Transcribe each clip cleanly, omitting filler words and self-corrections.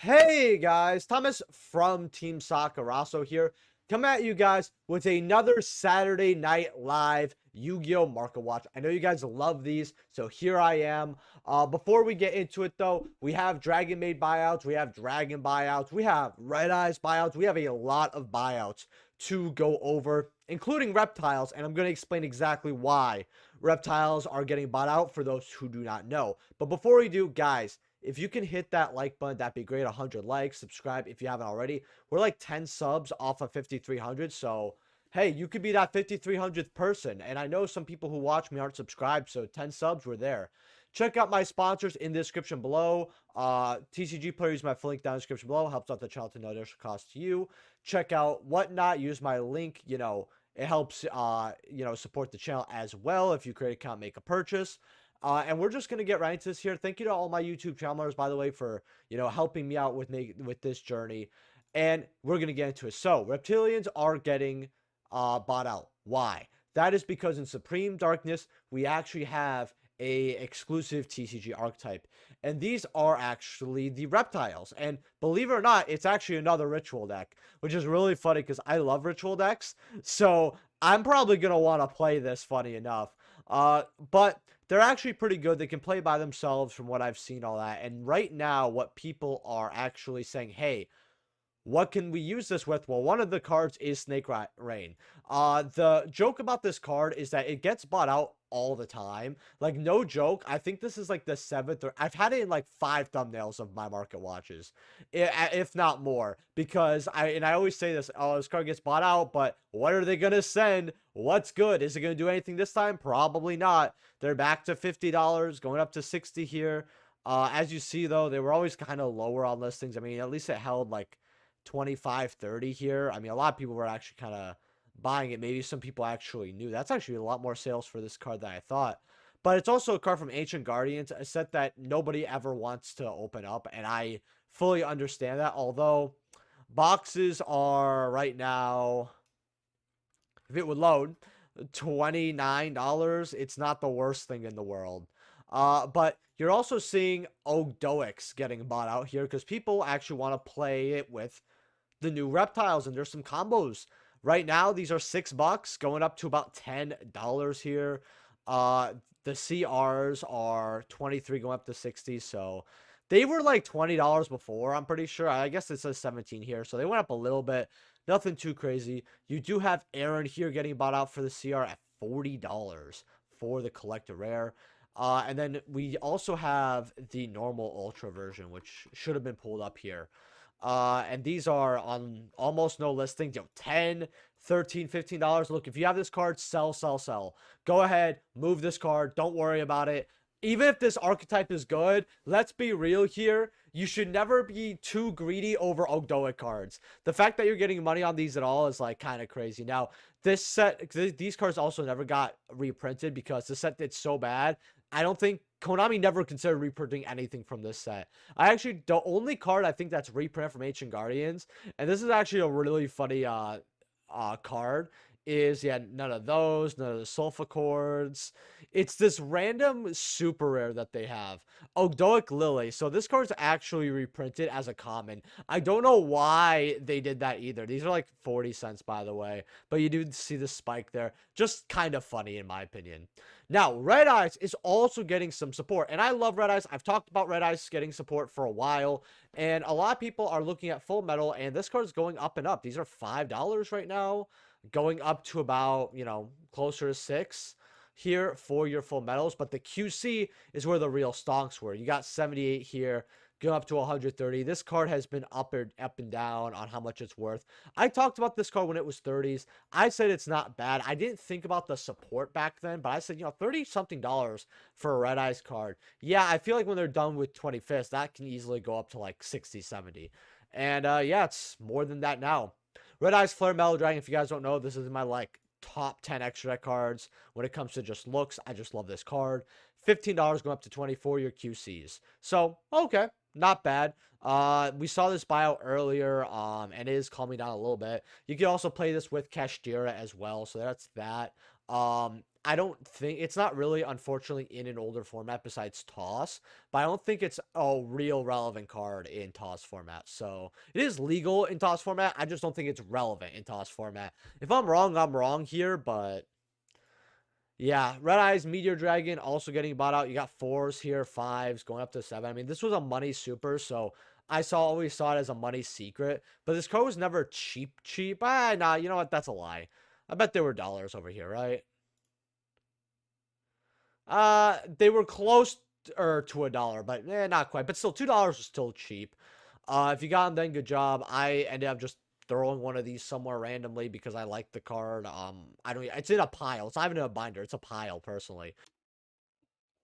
Hey guys, Thomas from Team Sakuraso here. Come at you guys with another Saturday Night Live Yu-Gi-Oh! Market Watch. I know you guys love these, so here I am. Before we get into it though, we have Dragonmaid buyouts, we have Dragon buyouts, we have Red Eyes buyouts, we have a lot of buyouts to go over, including Reptiles, and I'm going to explain exactly why Reptiles are getting bought out for those who do not know. But before we do, guys, if you can hit that like button, that'd be great. 100 likes, subscribe if you haven't already. We're like 10 subs off of 5,300. So, hey, you could be that 5,300th person. And I know some people who watch me aren't subscribed. So 10 subs, we're there. Check out my sponsors in the description below. TCG Player, use my link down in the description below. Helps out the channel to no additional cost to you. Check out Whatnot. Use my link. It helps, support the channel as well. If you create an account, make a purchase. And we're just going to get right into this here. Thank you to all my YouTube channel members, by the way, for, helping me out with this journey. And we're going to get into it. So, Reptilians are getting bought out. Why? That is because in Supreme Darkness, we actually have a exclusive TCG archetype. And these are actually the Reptiles. And believe it or not, it's actually another Ritual deck, which is really funny because I love Ritual decks. So, I'm probably going to want to play this, funny enough. But they're actually pretty good. They can play by themselves from what I've seen, all that. And right now, what people are actually saying, hey, what can we use this with? Well, one of the cards is Snake Rain. The joke about this card is that it gets bought out all the time. Like, no joke. I think this is like the 7th, or I've had it in like 5 thumbnails of my market watches, if not more. Because I always say this, oh, this card gets bought out, but what are they gonna send? What's good? Is it gonna do anything this time? Probably not. They're back to $50, going up to 60 here. As you see though, they were always kind of lower on listings. I mean, at least it held like 25, 30 here. I mean, a lot of people were actually kind of buying it. Maybe some people actually knew. That's actually a lot more sales for this card than I thought. But it's also a card from Ancient Guardians, a set that nobody ever wants to open up, and I fully understand that. Although boxes are right now, if it would load, $29. It's not the worst thing in the world. But you're also seeing Ogdoics getting bought out here because people actually want to play it with the new Reptiles, and there's some combos. Right now, these are $6, going up to about $10 here. The CRs are 23, going up to 60, so they were like $20 before, I'm pretty sure. I guess it says 17 here, so they went up a little bit. Nothing too crazy. You do have Aaron here getting bought out for the CR at $40 for the collector rare. And then we also have the normal ultra version, which should have been pulled up here. And these are on almost no listings, $10, $13, $15. Look, if you have this card, sell, sell, sell. Go ahead, move this card. Don't worry about it. Even if this archetype is good, let's be real here. You should never be too greedy over Ogdoic cards. The fact that you're getting money on these at all is like kind of crazy. Now, this set, these cards also never got reprinted because the set did so bad. I don't think Konami never considered reprinting anything from this set. The only card I think that's reprinted from Ancient Guardians, and this is actually a really funny card, is none of those, none of the sulfa chords. It's this random super rare that they have, Ogdoic Lily. So this card's actually reprinted as a common. I don't know why they did that either. These are like 40 cents, by the way, but you do see the spike there. Just kind of funny in my opinion. Now, Red Eyes is also getting some support, and I love Red Eyes. I've talked about Red Eyes getting support for a while, and a lot of people are looking at Full Metal, and this card is going up and up. These are $5 right now, going up to about, closer to 6 here for your Full Metals. But the QC is where the real stonks were. You got 78 here, going up to 130. This card has been up and down on how much it's worth. I talked about this card when it was 30s. I said it's not bad. I didn't think about the support back then, but I said, 30 something dollars for a Red Eyes card. Yeah, I feel like when they're done with 25th, that can easily go up to like 60, 70. And yeah, it's more than that now. Red Eyes Flare Metal Dragon, if you guys don't know, this is my like top 10 extra deck cards when it comes to just looks. I just love this card. $15 going up to 24 your QCs. So, okay, not bad. We saw this buyout earlier, and it is calming down a little bit. You can also play this with Kashtira as well, so that's that. I don't think it's not really, unfortunately, in an older format besides Toss, but I don't think it's a real relevant card in Toss format. So it is legal in Toss format. I just don't think it's relevant in Toss format. If I'm wrong here, but yeah, Red Eyes, Meteor Dragon also getting bought out. You got 4s here, 5s, going up to 7. I mean, this was a money super, so always saw it as a money secret. But this card was never cheap. Nah, you know what? That's a lie. I bet there were dollars over here, right? They were close or to a dollar, but not quite. But still, $2 was still cheap. If you got them, then good job. I ended up just throwing one of these somewhere randomly because I like the card. I don't. It's in a pile. It's not even in a binder. It's a pile, personally.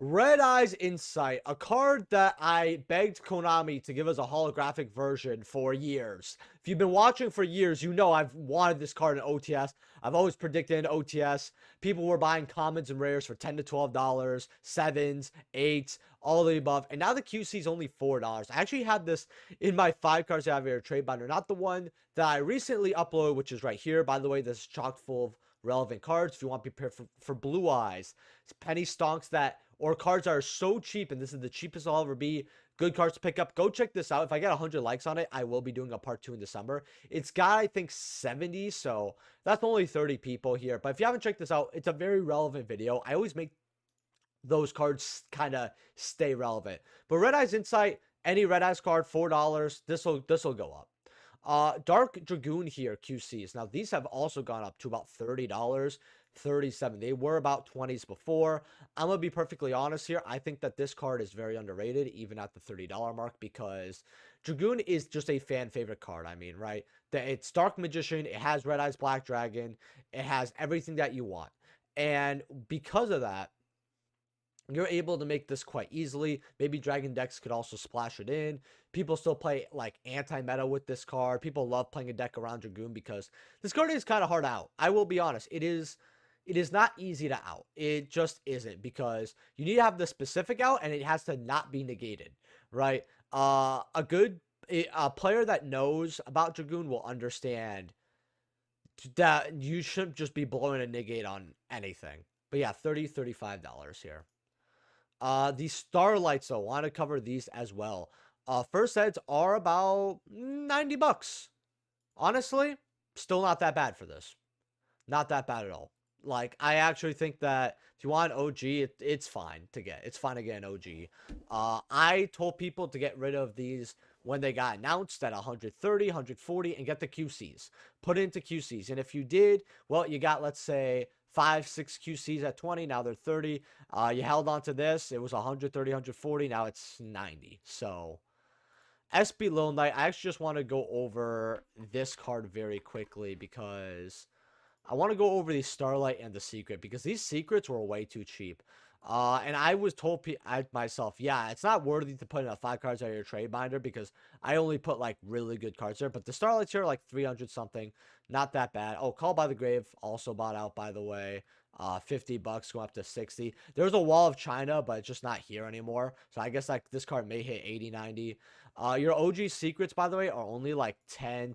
Red Eyes Insight, a card that I begged Konami to give us a holographic version for years. If you've been watching for years, you know I've wanted this card in OTS. I've always predicted in OTS. People were buying commons and rares for $10 to $12, 7s, 8s, all of the above. And now the QC is only $4. I actually had this in my 5 cards that I have here, trade binder. Not the one that I recently uploaded, which is right here. By the way, this is chock full of relevant cards. If you want to be prepared for Blue Eyes, it's penny stonks that, or cards that are so cheap, and this is the cheapest I'll ever be. Good cards to pick up. Go check this out. If I get 100 likes on it, I will be doing a part 2 in December. It's got, I think, 70, so that's only 30 people here. But if you haven't checked this out, it's a very relevant video. I always make those cards kind of stay relevant. But Red Eyes Insight, any Red Eyes card, $4. This'll go up. Dark Dragoon here, QCs. Now, these have also gone up to about $30, 37. They were about 20s before. I'm going to be perfectly honest here. I think that this card is very underrated, even at the $30 mark, because Dragoon is just a fan favorite card. I mean, right? It's Dark Magician. It has Red Eyes Black Dragon. It has everything that you want. And because of that, you're able to make this quite easily. Maybe Dragon decks could also splash it in. People still play like anti-meta with this card. People love playing a deck around Dragoon because this card is kind of hard out. I will be honest. It is not easy to out. It just isn't, because you need to have the specific out and it has to not be negated, right? A player that knows about Dragoon will understand that you shouldn't just be blowing a negate on anything. But yeah, $30, $35 here. The Starlights, though, want to cover these as well. First sets are about $90. Honestly, still not that bad for this. Not that bad at all. Like, I actually think that if you want an OG, it's fine to get. It's fine to get an OG. I told people to get rid of these when they got announced at 130, 140, and get the QCs. Put it into QCs. And if you did, well, you got, let's say, 5, 6 QCs at 20. Now they're 30. You held on to this. It was 130, 140. Now it's 90. So, SB Lil Knight, I actually just want to go over this card very quickly because I want to go over the Starlight and the Secret, because these secrets were way too cheap. And I was told myself, yeah, it's not worthy to put in a 5 cards out of your trade binder because I only put like really good cards there. But the Starlights here are like 300 something, not that bad. Oh, Call by the Grave also bought out, by the way. $50 going up to 60. There's a Wall of China, but it's just not here anymore. So I guess like this card may hit 80, 90. Your OG secrets, by the way, are only like $10,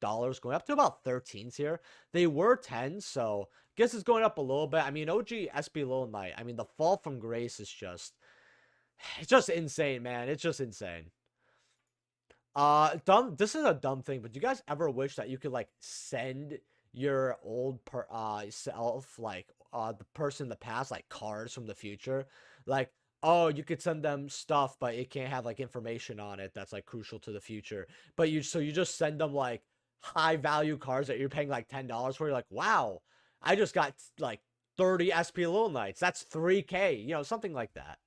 $12, going up to about 13s here. They were 10, so I guess it's going up a little bit. I mean, OG SB Lil Knight, I mean, the fall from grace is just, it's just insane, man. It's just insane. This is a dumb thing, but do you guys ever wish that you could like send your old self, like the person in the past, like cards from the future? Like, oh, you could send them stuff, but it can't have like information on it that's like crucial to the future. But you just send them like high value cards that you're paying like $10 for. You're like, wow, I just got like 30 SP Lil Knights. That's 3K, you know, something like that.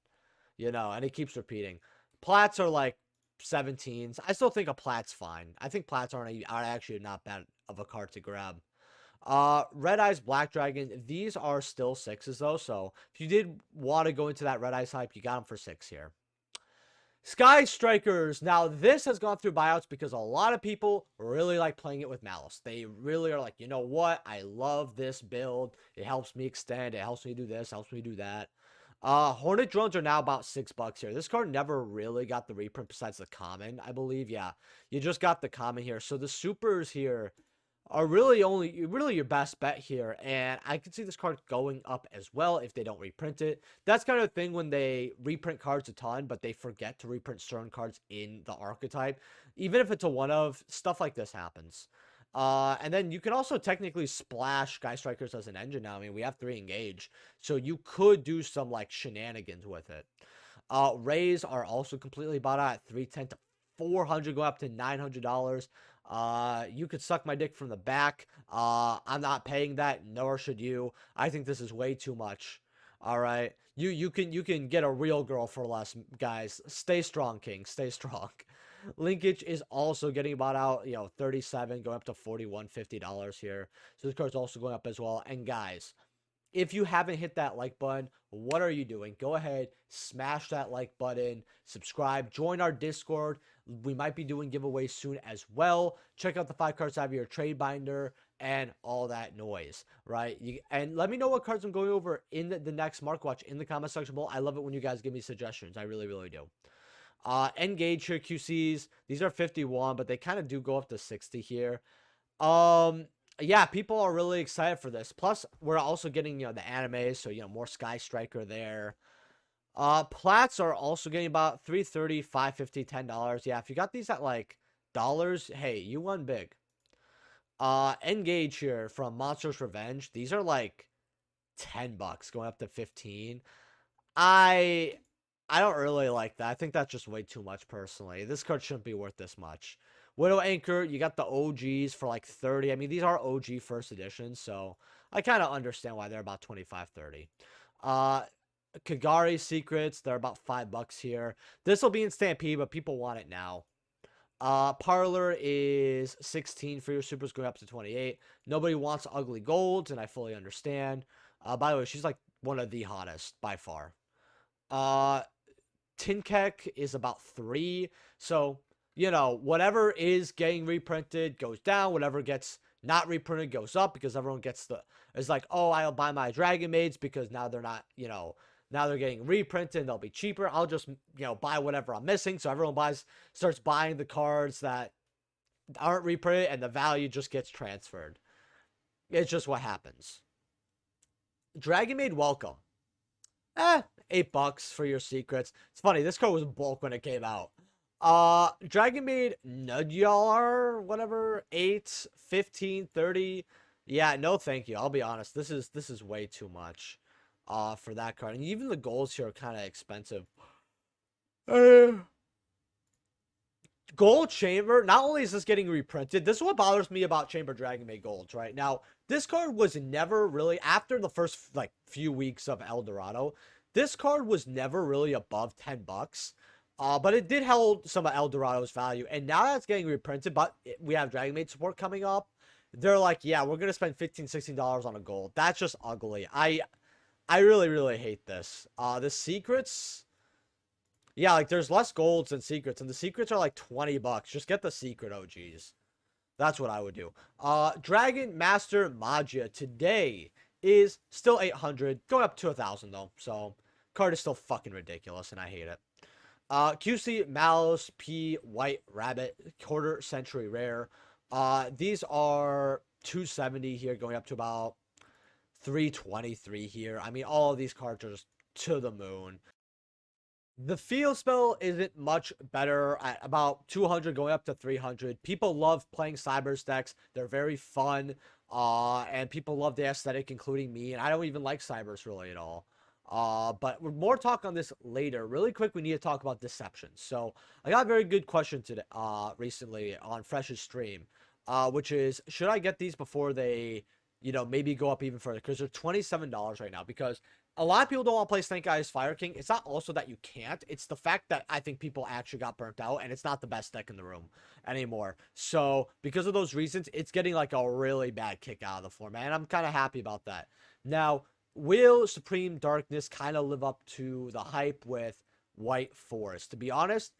You know, and it keeps repeating. Plats are like 17s. I still think a plat's fine. I think plats are actually not bad of a card to grab. Red Eyes Black Dragon, these are still 6s though, so if you did want to go into that Red Eyes hype, you got them for 6 here. Sky Strikers, now this has gone through buyouts because a lot of people really like playing it with Maliss. They really are like, you know what, I love this build, it helps me extend, it helps me do this, helps me do that. Hornet Drones are now about $6 here. This card never really got the reprint besides the common, I believe. Yeah, you just got the common here. So the supers here, are really your best bet here, and I can see this card going up as well if they don't reprint it. That's kind of the thing when they reprint cards a ton, but they forget to reprint certain cards in the archetype. Even if it's a one of, stuff like this happens. And then you can also technically splash Sky Strikers as an engine now. I mean, we have 3 engage, so you could do some like shenanigans with it. Rays are also completely bought out at 310 to 400, go up to $900. You could suck my dick from the back. I'm not paying that, nor should you. I think this is way too much. All right, you can get a real girl for less, guys. Stay strong, King. Stay strong. Linkage is also getting bought out, 37, going up to $41.50 here. So this card's also going up as well. And guys, if you haven't hit that like button, what are you doing? Go ahead, smash that like button, subscribe, join our Discord. We might be doing giveaways soon as well. Check out the 5 cards out of your trade binder and all that noise, right? And let me know what cards I'm going over in the next Mark Watch in the comment section below. I love it when you guys give me suggestions. I really, really do. Engage here, QCs. These are 51, but they kind of do go up to 60 here. Yeah, people are really excited for this. Plus, we're also getting, the anime, so, more Sky Striker there. Plats are also getting about $3.30, $5.50, $10. Yeah, if you got these at, like, dollars, hey, you won big. Engage here from Monster's Revenge. These are, like, $10, going up to 15. I don't really like that. I think that's just way too much, personally. This card shouldn't be worth this much. Widow Anchor, you got the OGs for like 30. I mean, these are OG first editions, so I kind of understand why they're about 25, 30. Kagari Secrets, they're about $5 here. This will be in Stampede, but people want it now. Parlor is 16 for your supers, going up to 28. Nobody wants ugly golds, and I fully understand. By the way, she's like one of the hottest by far. Tinkek is about 3. So, whatever is getting reprinted goes down. Whatever gets not reprinted goes up because everyone is like, oh, I'll buy my Dragonmaids because now they're not, now they're getting reprinted and they'll be cheaper. I'll just, buy whatever I'm missing. So everyone starts buying the cards that aren't reprinted and the value just gets transferred. It's just what happens. Dragonmaid Welcome. $8 for your secrets. It's funny, this card was bulk when it came out. Dragonmaid Nudyar, whatever, 8, 15, 30. Yeah, no thank you. I'll be honest. This is way too much for that card. And even the golds here are kind of expensive. Gold Chamber, not only is this getting reprinted, this is what bothers me about Chamber Dragonmaid Golds, right? Now, this card was never really, after the first, few weeks of El Dorado, this card was never really above $10. But it did hold some of El Dorado's value. And now that's getting reprinted, but we have Dragonmaid support coming up. They're like, yeah, we're going to spend $15, $16 on a gold. That's just ugly. I really, really hate this. The secrets... Yeah, there's less golds than secrets, and the secrets are like $20. Just get the secret OGs. That's what I would do. Dragon Master Magia today is still 800, going up to 1,000 though. So, card is still fucking ridiculous, and I hate it. QC Maliss P White Rabbit, quarter century rare. These are 270 here, going up to about 323 here. I mean, all of these cards are just to the moon. The field spell isn't much better at about 200 going up to 300. People love playing cyber stacks. They're very fun. And people love the aesthetic, including me. And I don't even like cybers really at all. But we're more talk on this later. Really quick, we need to talk about deceptions. So I got a very good question today, recently on Fresh's stream, which is, should I get these before they, maybe go up even further? Because they're $27 right now. Because a lot of people don't want to play Snake Eyes Fire King. It's not also that you can't. It's the fact that I think people actually got burnt out, and it's not the best deck in the room anymore. So, because of those reasons, it's getting like a really bad kick out of the format, and I'm kind of happy about that. Now, will Supreme Darkness kind of live up to the hype with White Forest? To be honest,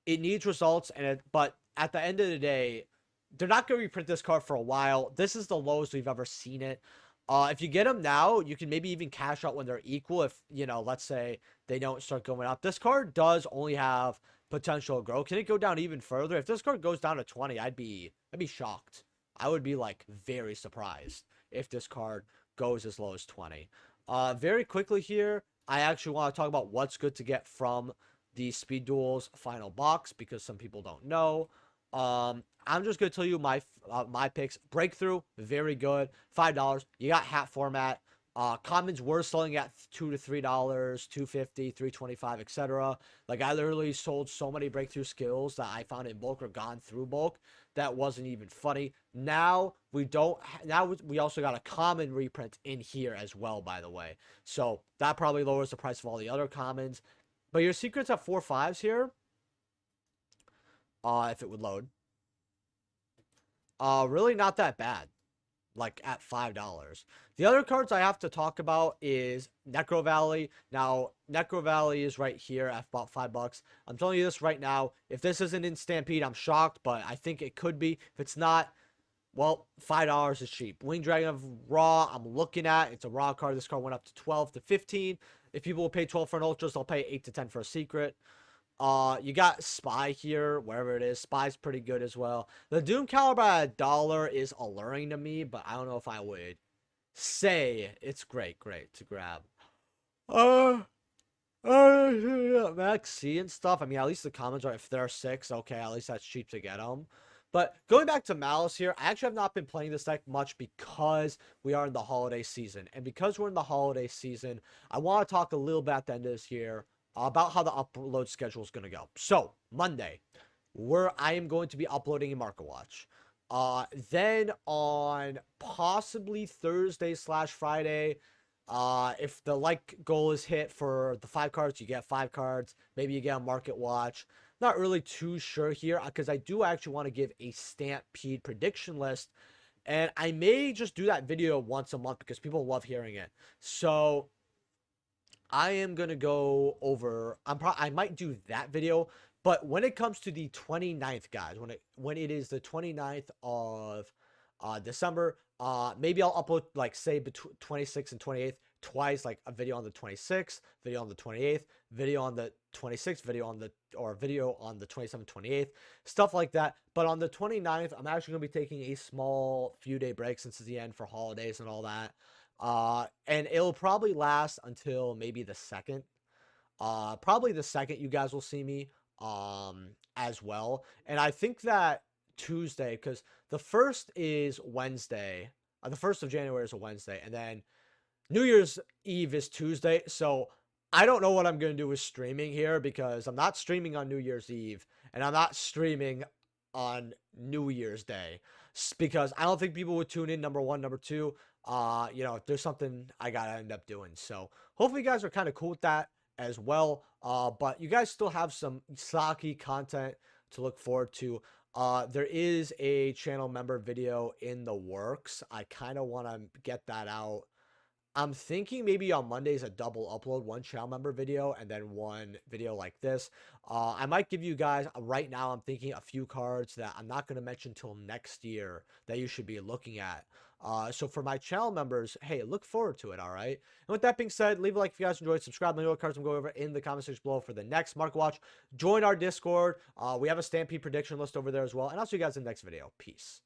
it needs results, but at the end of the day, they're not going to reprint this card for a while. This is the lowest we've ever seen it. If you get them now, you can maybe even cash out when they're equal if, let's say they don't start going up. This card does only have potential to grow. Can it go down even further? If this card goes down to 20, I'd be shocked. I would be like very surprised if this card goes as low as 20. Very quickly here, I actually want to talk about what's good to get from the Speed Duels final box because some people don't know. I'm just gonna tell you my picks. Breakthrough, very good, $5. You got hat format. Commons were selling at $2 to $3, 250, 325, etc. Like I literally sold so many breakthrough skills that I found in bulk or gone through bulk that wasn't even funny. Now we don't. Now we also got a common reprint in here as well, by the way. So that probably lowers the price of all the other commons. But your secrets at 4/5s here. If it would load. Really not that bad. Like at $5. The other cards I have to talk about is Necro Valley. Now, Necro Valley is right here at about $5. I'm telling you this right now. If this isn't in Stampede, I'm shocked, but I think it could be. If it's not, well, $5 is cheap. Winged Dragon of Raw, I'm looking at. It's a raw card. This card went up to 12 to 15. If people will pay 12 for an Ultras, I'll pay 8 to 10 for a secret. You got Spy here, wherever it is. Spy's pretty good as well. The Doom Caliber at $1 is alluring to me, but I don't know if I would say it's great to grab. Max C and stuff. I mean, at least the comments are, if there are 6, okay, at least that's cheap to get them. But going back to Maliss here, I actually have not been playing this deck much because we are in the holiday season. And because we're in the holiday season, I want to talk a little bit at the end of this year about how the upload schedule is going to go. So, Monday, I am going to be uploading a Market Watch. Then on possibly Thursday/Friday, if the like goal is hit for the 5 cards, you get 5 cards. Maybe you get a Market Watch. Not really too sure here because I do actually want to give a Stampede prediction list. And I may just do that video once a month because people love hearing it. So I am going to go over, I might do that video, but when it comes to the 29th, guys, when it is the 29th of December, maybe I'll upload, like, say, between 26th and 28th, twice, like a video on the 26th, video on the 28th, video on the 26th, video on the 27th, 28th, stuff like that. But on the 29th, I'm actually going to be taking a small few day break since it's the end for holidays and all that. And it'll probably last until maybe the 2nd. Probably the 2nd you guys will see me as well. And I think that Tuesday, because the 1st is Wednesday. The 1st of January is a Wednesday, and then New Year's Eve is Tuesday. So I don't know what I'm going to do with streaming here because I'm not streaming on New Year's Eve and I'm not streaming on New Year's Day because I don't think people would tune in, number one. Number two, you know, there's something I got to end up doing. So hopefully you guys are kind of cool with that as well. But you guys still have some Saki content to look forward to. There is a channel member video in the works. I kind of want to get that out. I'm thinking maybe on Mondays a double upload, one channel member video and then one video like this. I might give you guys, right now I'm thinking a few cards that I'm not going to mention till next year that you should be looking at. So for my channel members, hey, look forward to it, all right? And with that being said, leave a like if you guys enjoyed, subscribe, let me know what cards I'm going over in the comment section below for the next Market Watch. Join our Discord. We have a Stampede prediction list over there as well. And I'll see you guys in the next video. Peace.